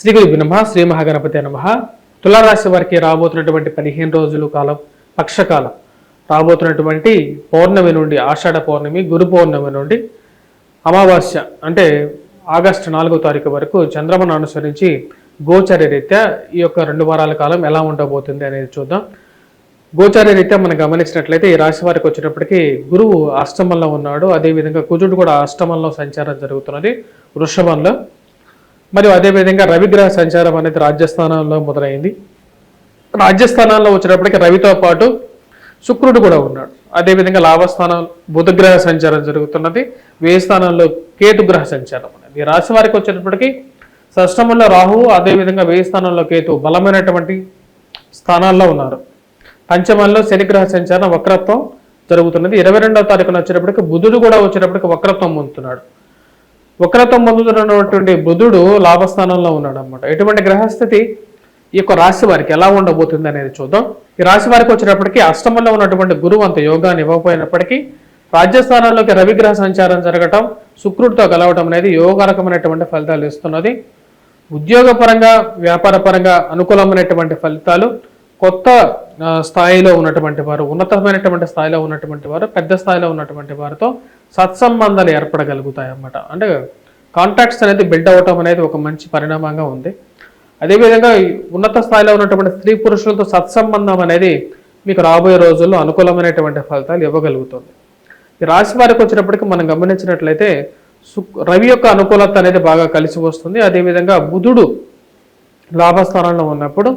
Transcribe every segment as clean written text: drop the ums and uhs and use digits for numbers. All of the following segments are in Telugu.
శ్రీ గురుభ్యో నమః. శ్రీ మహాగణపతి నమః. తులారాశి వారికి రాబోతున్నటువంటి 15 రోజుల కాలం పక్షకాలం రాబోతున్నటువంటి పౌర్ణమి నుండి ఆషాఢ పౌర్ణమి, గురు పౌర్ణమి నుండి అమావాస్య అంటే ఆగస్టు 4వ తారీఖు వరకు చంద్రమను అనుసరించి గోచర రీత్యా ఈ యొక్క 2 వారాల కాలం ఎలా ఉండబోతుంది అనేది చూద్దాం. గోచార రీత్యా మనం గమనించినట్లయితే ఈ రాశి వారికి వచ్చేటప్పటికి గురువు అష్టమంలో ఉన్నాడు. అదేవిధంగా కుజుడు కూడా అష్టమంలో సంచారం జరుగుతున్నది వృషభంలో. మరియు అదేవిధంగా రవిగ్రహ సంచారం అనేది రాజ్యస్థానంలో మొదలైంది. రాజ్యస్థానాల్లో వచ్చేటప్పటికి రవితో పాటు శుక్రుడు కూడా ఉన్నాడు. అదేవిధంగా లాభస్థానం బుధగ్రహ సంచారం జరుగుతున్నది. వ్యయ స్థానంలో కేతుగ్రహ సంచారం అనేది. ఈ రాశి వారికి వచ్చేటప్పటికి షష్టమంలో రాహువు, అదేవిధంగా వ్యయ స్థానంలో కేతు బలమైనటువంటి స్థానాల్లో ఉన్నారు. పంచమంలో శనిగ్రహ సంచారం వక్రత్వం జరుగుతున్నది. 22వ తారీఖున వచ్చేటప్పటికి బుధుడు కూడా వచ్చేటప్పటికి వక్రత్వం పొందుతున్నాడు. వక్రత్వం పొందుతున్నటువంటి బుధుడు లాభస్థానంలో ఉన్నాడు అనమాట. ఎటువంటి గ్రహస్థితి ఈ యొక్క రాశి వారికి ఎలా ఉండబోతుంది అనేది చూద్దాం. ఈ రాశి వారికి వచ్చేటప్పటికి అష్టమంలో ఉన్నటువంటి గురువు అంత యోగాన్ని ఇవ్వకపోయినప్పటికీ రాజ్యస్థానాల్లోకి రవిగ్రహ సంచారం జరగటం, శుక్రుడితో కలవటం అనేది యోగరకమైనటువంటి ఫలితాలు ఇస్తున్నది. ఉద్యోగపరంగా వ్యాపార పరంగా అనుకూలమైనటువంటి ఫలితాలు, కొత్త స్థాయిలో ఉన్నటువంటి వారు, ఉన్నతమైనటువంటి స్థాయిలో ఉన్నటువంటి వారు, పెద్ద స్థాయిలో ఉన్నటువంటి వారితో సత్సంబంధాలు ఏర్పడగలుగుతాయి అన్నమాట. అంటే కాంటాక్ట్స్ అనేది బిల్డ్ అవ్వటం అనేది ఒక మంచి పరిణామంగా ఉంది. అదేవిధంగా ఉన్నత స్థాయిలో ఉన్నటువంటి స్త్రీ పురుషులతో సత్సంబంధం అనేది మీకు రాబోయే రోజుల్లో అనుకూలమైనటువంటి ఫలితాలు ఇవ్వగలుగుతుంది. ఈ రాశి వారికి వచ్చినప్పటికీ మనం గమనించినట్లయితే రవి యొక్క అనుకూలత అనేది బాగా కలిసి వస్తుంది. అదేవిధంగా బుధుడు లాభస్థానంలో ఉన్నప్పుడు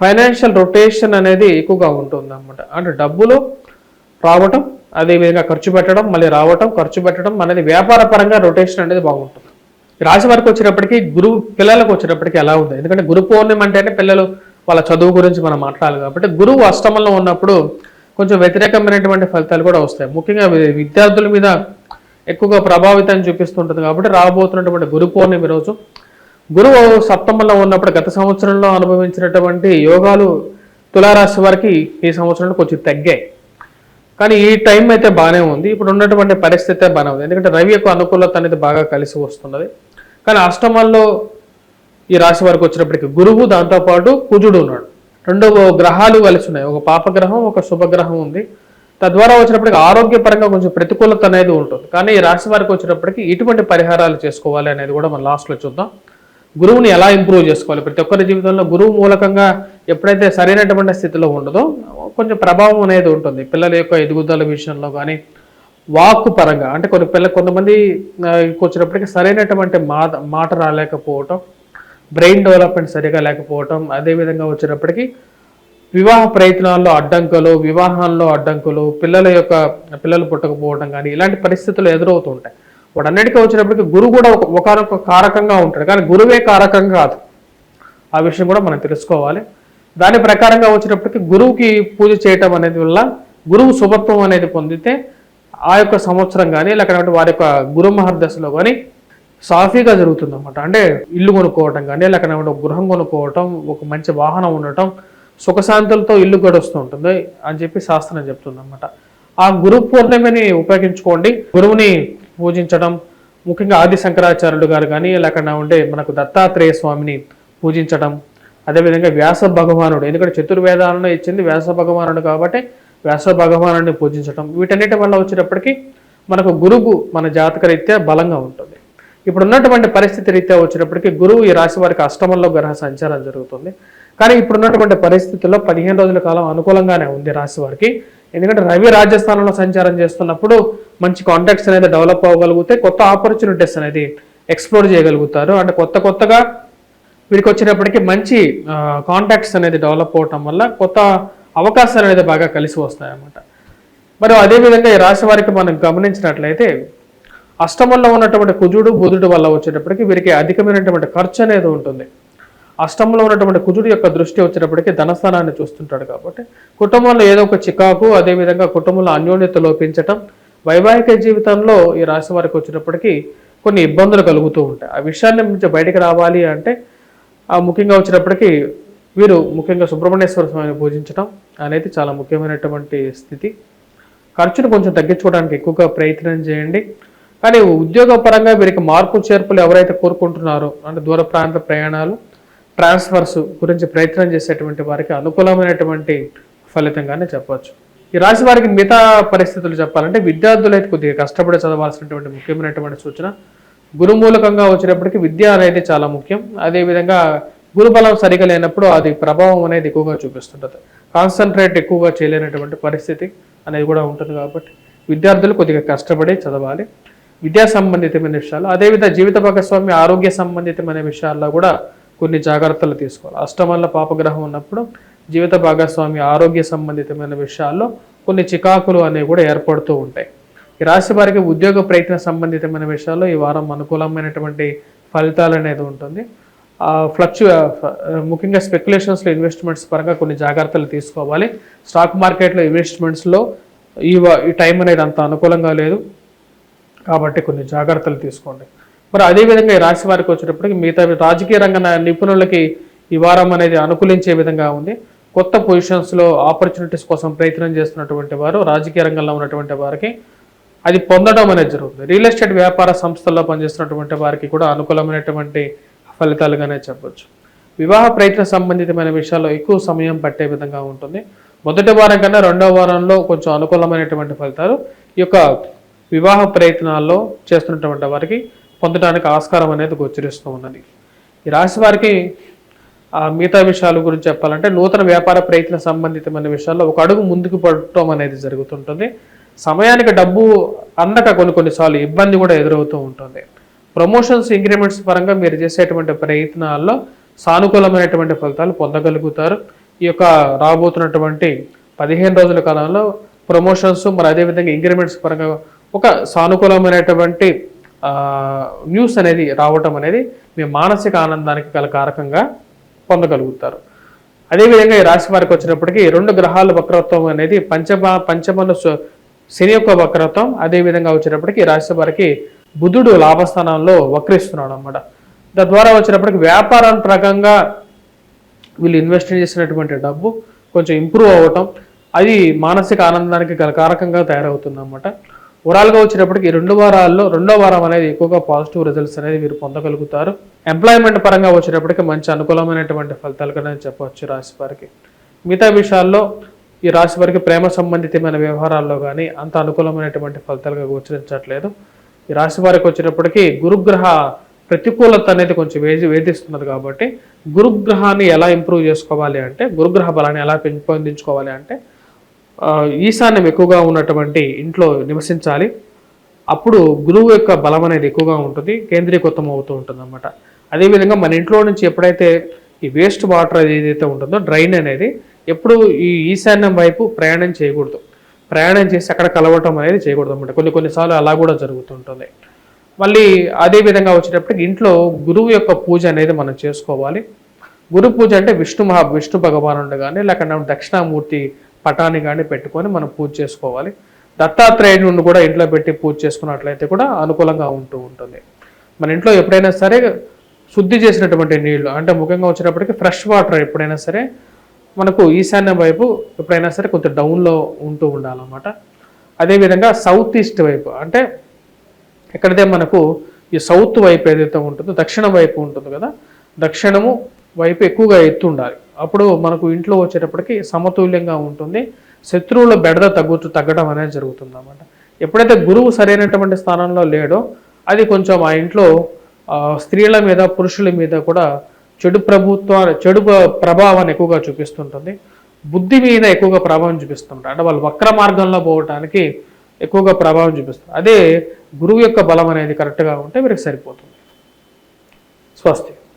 ఫైనాన్షియల్ రొటేషన్ అనేది ఎక్కువగా ఉంటుంది అన్నమాట. అంటే డబ్బులు రావటం, అదేవిధంగా ఖర్చు పెట్టడం, మళ్ళీ రావటం, ఖర్చు పెట్టడం అనేది వ్యాపార పరంగా రొటేషన్ అనేది బాగుంటుంది. రాశి వారికి వచ్చినప్పటికీ గురువు పిల్లలకు వచ్చినప్పటికీ ఎలా ఉంది? ఎందుకంటే గురు పౌర్ణమి అంటేనే పిల్లలు వాళ్ళ చదువు గురించి మనం మాట్లాడాలి కాబట్టి గురువు అష్టమంలో ఉన్నప్పుడు కొంచెం వ్యతిరేకమైనటువంటి ఫలితాలు కూడా వస్తాయి. ముఖ్యంగా విద్యార్థుల మీద ఎక్కువగా ప్రభావితం చూపిస్తుంటుంది కాబట్టి రాబోతున్నటువంటి గురు పౌర్ణమి రోజు గురువు సప్తమంలో ఉన్నప్పుడు గత సంవత్సరంలో అనుభవించినటువంటి యోగాలు తులారాశి వారికి ఈ సంవత్సరంలో కొంచెం తగ్గాయి. కానీ ఈ టైం అయితే బాగానే ఉంది. ఇప్పుడు ఉన్నటువంటి పరిస్థితి బాగానే ఉంది. ఎందుకంటే రవి యొక్క అనుకూలత అనేది బాగా కలిసి వస్తున్నది. కానీ అష్టమంలో ఈ రాశి వారికి వచ్చినప్పటికీ గురువు, దాంతోపాటు కుజుడు ఉన్నాడు. 2 గ్రహాలు కలిసి ఉన్నాయి. ఒక పాపగ్రహం, ఒక శుభగ్రహం ఉంది. తద్వారా వచ్చినప్పటికీ ఆరోగ్యపరంగా కొంచెం ప్రతికూలత అనేది ఉంటుంది. కానీ ఈ రాశి వారికి వచ్చినప్పటికీ ఇటువంటి పరిహారాలు చేసుకోవాలి అనేది కూడా మనం లాస్ట్లో చూద్దాం. గురువుని ఎలా ఇంప్రూవ్ చేసుకోవాలి? ప్రతి ఒక్కరి జీవితంలో గురువు మూలకంగా ఎప్పుడైతే సరైనటువంటి స్థితిలో ఉండదో కొంచెం ప్రభావం అనేది ఉంటుంది. పిల్లల యొక్క ఎదుగుదల విషయంలో కానీ వాక్కు పరంగా అంటే కొంతమంది వచ్చినప్పటికీ సరైనటువంటి మాట రాలేకపోవటం, బ్రెయిన్ డెవలప్మెంట్ సరిగా లేకపోవటం, అదేవిధంగా వచ్చినప్పటికీ వివాహ ప్రయత్నాల్లో అడ్డంకులు, వివాహాల్లో అడ్డంకులు, పిల్లలు పుట్టకపోవడం కానీ ఇలాంటి పరిస్థితులు ఎదురవుతూ ఉంటాయి. వాటన్నిటికీ వచ్చినప్పటికీ గురువు కూడా ఒకనొక కారకంగా ఉంటాడు. కానీ గురువే కారకంగా కాదు. ఆ విషయం కూడా మనం తెలుసుకోవాలి. దాని ప్రకారంగా వచ్చినప్పటికీ గురువుకి పూజ చేయటం అనేది వల్ల గురువు శుభత్వం అనేది పొందితే ఆ యొక్క సంవత్సరం కానీ లేకపోతే వారి యొక్క గురు మహర్దశలో కానీ సాఫీగా జరుగుతుంది అన్నమాట. అంటే ఇల్లు కొనుక్కోవటం కానీ లేకపోతే గృహం కొనుక్కోవటం, ఒక మంచి వాహనం ఉండటం, సుఖశాంతులతో ఇల్లు గడుస్తూ ఉంటుంది అని చెప్పి శాస్త్రం చెప్తుంది అన్నమాట. ఆ గురు పౌర్ణమిని ఉపయోగించుకోండి. గురువుని పూజించడం, ముఖ్యంగా ఆది శంకరాచార్యులు గారు కానీ లేకుండా మనకు దత్తాత్రేయ స్వామిని పూజించడం, అదేవిధంగా వ్యాస భగవానుడు, ఎందుకంటే చతుర్వేదాలను ఇచ్చింది వ్యాస భగవానుడు కాబట్టి వ్యాస భగవానుడిని పూజించడం, వీటన్నిటి వల్ల వచ్చేటప్పటికి మనకు గురువు మన జాతక రీత్యా బలంగా ఉంటుంది. ఇప్పుడు ఉన్నటువంటి పరిస్థితి రీత్యా వచ్చేటప్పటికి గురువు ఈ రాశి వారికి అష్టమంలో గ్రహ సంచారం జరుగుతుంది. కానీ ఇప్పుడున్నటువంటి పరిస్థితుల్లో 15 రోజుల కాలం అనుకూలంగానే ఉంది రాశి వారికి. ఎందుకంటే రవి రాజ్యస్థానంలో సంచారం చేస్తున్నప్పుడు మంచి కాంటాక్ట్స్ అనేది డెవలప్ అవ్వగలిగితే కొత్త ఆపర్చునిటీస్ అనేది ఎక్స్ప్లోర్ చేయగలుగుతారు. అంటే కొత్తగా వీరికి వచ్చినప్పటికీ మంచి కాంటాక్ట్స్ అనేది డెవలప్ అవటం వల్ల కొత్త అవకాశాలు అనేది బాగా కలిసి వస్తాయి అన్నమాట. మరి అదేవిధంగా ఈ రాశి వారికి మనం గమనించినట్లయితే అష్టమంలో ఉన్నటువంటి కుజుడు, బుధుడు వల్ల వచ్చేటప్పటికి వీరికి అధికమైనటువంటి ఖర్చు అనేది ఉంటుంది. అష్టంలో ఉన్నటువంటి కుజుడు యొక్క దృష్టి వచ్చేటప్పటికి ధనస్థానాన్ని చూస్తుంటాడు కాబట్టి కుటుంబంలో ఏదో ఒక చికాకు, అదేవిధంగా కుటుంబంలో అన్యోన్యత లోపించటం, వైవాహిక జీవితంలో ఈ రాశి వారికి వచ్చినప్పటికీ కొన్ని ఇబ్బందులు కలుగుతూ ఉంటాయి. ఆ విషయాన్ని నుంచి బయటకు రావాలి అంటే ముఖ్యంగా వచ్చినప్పటికీ వీరు ముఖ్యంగా సుబ్రహ్మణ్యేశ్వర స్వామిని పూజించడం అనేది చాలా ముఖ్యమైనటువంటి స్థితి. ఖర్చును కొంచెం తగ్గించుకోవడానికి ఎక్కువగా ప్రయత్నం చేయండి. కానీ ఉద్యోగపరంగా వీరికి మార్పు చేర్పులు ఎవరైతే కోరుకుంటున్నారో అంటే దూర ప్రాంత ప్రయాణాలు, ట్రాన్స్ఫర్స్ గురించి ప్రయత్నం చేసేటువంటి వారికి అనుకూలమైనటువంటి ఫలితంగానే చెప్పవచ్చు. ఈ రాశి వారికి మిగతా పరిస్థితులు చెప్పాలంటే విద్యార్థులు అయితే కొద్దిగా కష్టపడి చదవాల్సినటువంటి ముఖ్యమైనటువంటి సూచన. గురుమూలకంగా వచ్చినప్పటికీ విద్య అనేది చాలా ముఖ్యం. అదేవిధంగా గురుబలం సరిగా లేనప్పుడు అది ప్రభావం అనేది ఎక్కువగా చూపిస్తుంటుంది. కాన్సన్ట్రేట్ ఎక్కువగా చేయలేనటువంటి పరిస్థితి అనేది కూడా ఉంటుంది. కాబట్టి విద్యార్థులు కొద్దిగా కష్టపడి చదవాలి. విద్యా సంబంధితమైన విషయాలు, అదేవిధంగా జీవిత భాగస్వామి ఆరోగ్య సంబంధితమైన విషయాల్లో కూడా కొన్ని జాగ్రత్తలు తీసుకోవాలి. అష్టమంలో పాపగ్రహం ఉన్నప్పుడు జీవిత భాగస్వామి ఆరోగ్య సంబంధితమైన విషయాల్లో కొన్ని చికాకులు అనేవి కూడా ఏర్పడుతూ ఉంటాయి. ఈ రాశి వారికి ఉద్యోగ ప్రయత్న సంబంధితమైన విషయాల్లో ఈ వారం అనుకూలమైనటువంటి ఫలితాలు అనేది ఉంటుంది. ముఖ్యంగా స్పెక్యులేషన్స్లో ఇన్వెస్ట్మెంట్స్ పరంగా కొన్ని జాగ్రత్తలు తీసుకోవాలి. స్టాక్ మార్కెట్లో ఇన్వెస్ట్మెంట్స్లో ఈ టైం అనేది అంత అనుకూలంగా లేదు కాబట్టి కొన్ని జాగ్రత్తలు తీసుకోండి. మరి అదేవిధంగా ఈ రాశి వారికి వచ్చేటప్పటికి మిగతా రాజకీయ రంగ నిపుణులకి ఈ వారం అనేది అనుకూలించే విధంగా ఉంది. కొత్త పొజిషన్స్లో ఆపర్చునిటీస్ కోసం ప్రయత్నం చేస్తున్నటువంటి వారు, రాజకీయ రంగంలో ఉన్నటువంటి వారికి అది పొందడం అనేది జరుగుతుంది. రియల్ ఎస్టేట్ వ్యాపార సంస్థల్లో పనిచేస్తున్నటువంటి వారికి కూడా అనుకూలమైనటువంటి ఫలితాలుగానే చెప్పొచ్చు. వివాహ ప్రయత్న సంబంధితమైన విషయాల్లో ఎక్కువ సమయం పట్టే విధంగా ఉంటుంది. మొదటి వారం కన్నా రెండవ వారంలో కొంచెం అనుకూలమైనటువంటి ఫలితాలు ఈ యొక్క వివాహ ప్రయత్నాల్లో చేస్తున్నటువంటి వారికి పొందడానికి ఆస్కారం అనేది గోచరిస్తూ ఉన్నది. ఈ రాశి వారికి మిగతా విషయాల గురించి చెప్పాలంటే నూతన వ్యాపార ప్రయత్న సంబంధితమైన విషయాల్లో ఒక అడుగు ముందుకు పడటం అనేది జరుగుతుంటుంది. సమయానికి డబ్బు అందక కొన్నిసార్లు ఇబ్బంది కూడా ఎదురవుతూ ఉంటుంది. ప్రమోషన్స్ ఇంక్రిమెంట్స్ పరంగా మీరు చేసేటువంటి ప్రయత్నాల్లో సానుకూలమైనటువంటి ఫలితాలు పొందగలుగుతారు. ఈ యొక్క రాబోతున్నటువంటి 15 రోజుల కాలంలో ప్రమోషన్స్ మరి అదేవిధంగా ఇంక్రిమెంట్స్ పరంగా ఒక సానుకూలమైనటువంటి న్యూస్ అనేది రావటం అనేది మీ మానసిక ఆనందానికి గల కారకంగా పొందగలుగుతారు. అదేవిధంగా ఈ రాశి వారికి వచ్చినప్పటికీ 2 గ్రహాల వక్రత్వం అనేది పంచమంలో శని యొక్క వక్రత్వం, అదేవిధంగా వచ్చేటప్పటికి రాశి వారికి బుధుడు లాభస్థానంలో వక్రిస్తున్నాడు అన్నమాట. తద్వారా వచ్చినప్పటికి వ్యాపారం ప్రకంగా వీళ్ళు ఇన్వెస్ట్ చేసినటువంటి డబ్బు కొంచెం ఇంప్రూవ్ అవ్వటం, అది మానసిక ఆనందానికి గల కారకంగా తయారవుతుంది అన్నమాట. ఓవరాల్గా వచ్చేటప్పటికి 2 వారాల్లో 2వ వారం అనేది ఎక్కువగా పాజిటివ్ రిజల్ట్స్ అనేది మీరు పొందగలుగుతారు. ఎంప్లాయ్మెంట్ పరంగా వచ్చేటప్పటికి మంచి అనుకూలమైనటువంటి ఫలితాలు కూడా చెప్పవచ్చు రాశి వారికి. మిగతా విషయాల్లో ఈ రాశి వారికి ప్రేమ సంబంధితమైన వ్యవహారాల్లో కానీ అంత అనుకూలమైనటువంటి ఫలితాలుగా గోచరించట్లేదు. ఈ రాశి వారికి వచ్చేటప్పటికి గురుగ్రహ ప్రతికూలత అనేది కొంచెం వేధిస్తున్నది. కాబట్టి గురుగ్రహాన్ని ఎలా ఇంప్రూవ్ చేసుకోవాలి అంటే, గురుగ్రహ బలాన్ని ఎలా పెంపొందించుకోవాలి అంటే ఈశాన్యం ఎక్కువగా ఉన్నటువంటి ఇంట్లో నివసించాలి. అప్పుడు గురువు యొక్క బలం అనేది ఎక్కువగా ఉంటుంది, కేంద్రీకృతం అవుతూ ఉంటుంది అన్నమాట. అదేవిధంగా మన ఇంట్లో నుంచి ఎప్పుడైతే ఈ వేస్ట్ వాటర్ ఏదైతే ఉంటుందో డ్రైన్ అనేది ఎప్పుడు ఈ ఈశాన్యం వైపు ప్రయాణం చేయకూడదు. ప్రయాణం చేసి అక్కడ కలవటం అనేది చేయకూడదు అన్నమాట. కొన్నిసార్లు అలా కూడా జరుగుతుంటుంది. మళ్ళీ అదేవిధంగా వచ్చేటప్పటికి ఇంట్లో గురువు యొక్క పూజ అనేది మనం చేసుకోవాలి. గురు పూజ అంటే విష్ణు భగవానుడు కానీ లేకపోతే దక్షిణామూర్తి పటాన్ని కానీ పెట్టుకొని మనం పూజ చేసుకోవాలి. దత్తాత్రేయుడిని కూడా ఇంట్లో పెట్టి పూజ చేసుకున్నట్లయితే కూడా అనుకూలంగా ఉంటూ ఉంటుంది. మన ఇంట్లో ఎప్పుడైనా సరే శుద్ధి చేసినటువంటి నీళ్లు అంటే ముఖ్యంగా వచ్చినప్పటికీ ఫ్రెష్ వాటర్ ఎప్పుడైనా సరే మనకు ఈశాన్యం వైపు ఎప్పుడైనా సరే కొంచెం డౌన్లో ఉంటూ ఉండాలన్నమాట. అదేవిధంగా సౌత్ ఈస్ట్ వైపు అంటే ఎక్కడైతే మనకు ఈ సౌత్ వైపు ఏదైతే ఉంటుందో దక్షిణం వైపు ఉంటుంది కదా, దక్షిణము వైపు ఎక్కువగా ఎత్తు ఉండాలి. అప్పుడు మనకు ఇంట్లో వచ్చేటప్పటికి సమతుల్యంగా ఉంటుంది. శత్రువుల బెడద తగ్గడం అనేది జరుగుతుంది అన్నమాట. ఎప్పుడైతే గురువు సరైనటువంటి స్థానంలో లేడో అది కొంచెం ఆ ఇంట్లో స్త్రీల మీద పురుషుల మీద కూడా చెడు ప్రభావాన్ని ఎక్కువగా చూపిస్తుంటుంది. బుద్ధి మీద ఎక్కువగా ప్రభావం చూపిస్తుంటారు. అంటే వాళ్ళు వక్ర మార్గంలో పోవటానికి ఎక్కువగా ప్రభావం చూపిస్తారు. అదే గురువు యొక్క బలం అనేది కరెక్ట్గా ఉంటే వీరికి సరిపోతుంది. స్వస్తి.